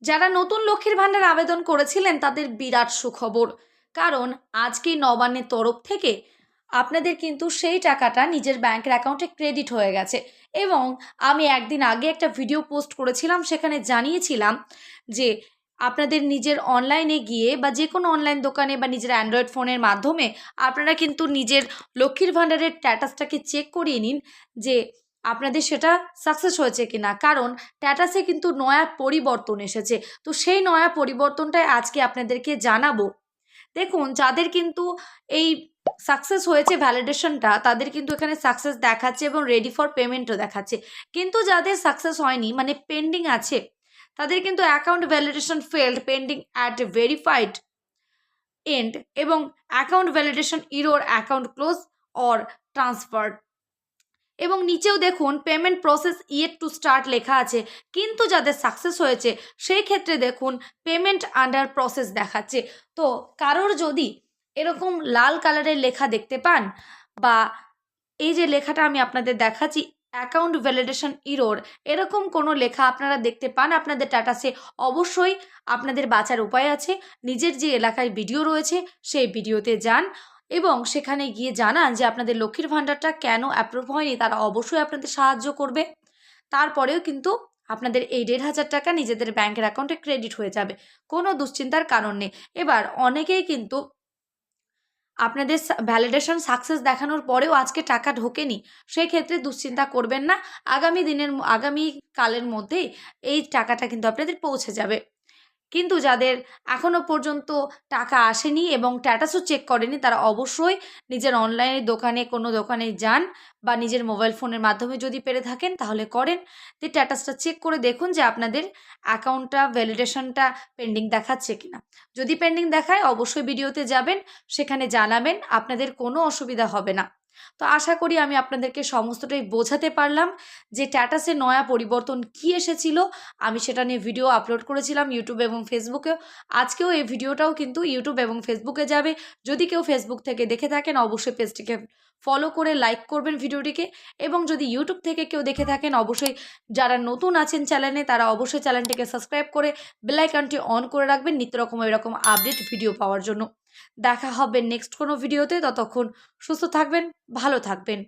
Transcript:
যারা নতুন লক্ষ্মীর ভাণ্ডার আবেদন করেছিলেন তাদের বিরাট সুখবর। কারণ আজকেই নবান্নের তরফ থেকে আপনাদের কিন্তু সেই টাকাটা নিজের ব্যাংকের অ্যাকাউন্টে ক্রেডিট হয়ে গেছে। এবং আমি একদিন আগে একটা ভিডিও পোস্ট করেছিলাম, সেখানে জানিয়েছিলাম যে আপনাদের নিজের অনলাইনে গিয়ে বা যে কোনো অনলাইন দোকানে বা নিজের অ্যান্ড্রয়েড ফোনের মাধ্যমে আপনারা কিন্তু নিজের লক্ষ্মীর ভাণ্ডারের স্ট্যাটাসটাকে চেক করিয়ে নিন যে আপনাদের সেটা সাকসেস হয়েছে কিনা। কারণ স্ট্যাটাসে কিন্তু নয়া পরিবর্তন এসেছে। তো সেই নয়া পরিবর্তনটাই আজকে আপনাদেরকে জানাবো। দেখুন, যাদের কিন্তু এই সাকসেস হয়েছে ভ্যালিডেশনটা, তাদের কিন্তু এখানে সাকসেস দেখাচ্ছে এবং রেডি ফর পেমেন্টও দেখাচ্ছে। কিন্তু যাদের সাকসেস হয়নি, মানে পেন্ডিং আছে, তাদের কিন্তু account validation failed, pending at verified end এবং account validation error, account close or transferred. এবং নিচেও দেখুন payment process yet to start লেখা আছে। কিন্তু যাদের সাকসেস হয়েছে সেই ক্ষেত্রে দেখুন পেমেন্ট আন্ডার প্রসেস দেখাচ্ছে। তো কারোর যদি এরকম লাল কালারের লেখা দেখতে পান, বা এই যে লেখাটা আমি আপনাদের দেখাচ্ছি অ্যাকাউন্ট ভ্যালিডেশন ইরোর, এরকম কোনো লেখা আপনারা দেখতে পান আপনাদের স্ট্যাটাসে, অবশ্যই আপনাদের বাঁচার উপায় আছে। নিজের যে এলাকায় ভিডিও রয়েছে সেই ভিডিওতে যান এবং সেখানে গিয়ে জানান যে আপনাদের লক্ষ্মীর ভাণ্ডারটা কেন অ্যাপ্রুভ হয়নি। তারা অবশ্যই আপনাদের সাহায্য করবে। তারপরেও কিন্তু আপনাদের এই ১,৫০০ টাকা নিজেদের ব্যাংকের অ্যাকাউন্টে ক্রেডিট হয়ে যাবে। কোনো দুশ্চিন্তার কারণ নেই। এবার অনেকেই কিন্তু আপনাদের ভ্যালিডেশন সাকসেস দেখানোর পরেও আজকে টাকা ঢোকেনি, সেক্ষেত্রে দুশ্চিন্তা করবেন না। আগামী কালের মধ্যেই এই টাকাটা কিন্তু আপনাদের পৌঁছে যাবে। কিন্তু যাদের এখনও পর্যন্ত টাকা আসেনি এবং স্ট্যাটাসও চেক করেনি, তারা অবশ্যই নিজের অনলাইনের দোকানে, কোনো দোকানে যান বা নিজের মোবাইল ফোনের মাধ্যমে যদি পেরে থাকেন তাহলে করেন। তো স্ট্যাটাসটা চেক করে দেখুন যে আপনাদের অ্যাকাউন্টটা ভ্যালিডেশনটা পেন্ডিং দেখাচ্ছে কিনা। যদি পেন্ডিং দেখায় অবশ্যই ভিডিওতে যাবেন, সেখানে জানাবেন, আপনাদের কোনো অসুবিধা হবে না। তো আশা করি আমি আপনাদেরকে সমস্তটাই বোঝাতে পারলাম যে স্ট্যাটাসে নয়া পরিবর্তন কি এসেছিল। আমি সেটা নিয়ে ভিডিও আপলোড করেছিলাম ইউটিউব এবং ফেসবুকেও। আজকেও এই ভিডিওটাও কিন্তু ইউটিউব এবং ফেসবুকে যাবে। যদি কেউ ফেসবুক থেকে দেখে থাকেন অবশ্যই পেজটিকে ফলো করে লাইক করবেন ভিডিওটিকে। এবং যদি ইউটিউব থেকে কেউ দেখে থাকেন অবশ্যই, যারা নতুন আছেন চ্যানেলে তারা অবশ্যই চ্যানেলটিকে সাবস্ক্রাইব করে বেল আইকনটি অন করে রাখবেন নিত্য রকম এরকম আপডেট ভিডিও পাওয়ার জন্য। দেখা হবে নেক্সট কোনো ভিডিওতে। ততক্ষণ সুস্থ থাকবেন, ভালো থাকবেন।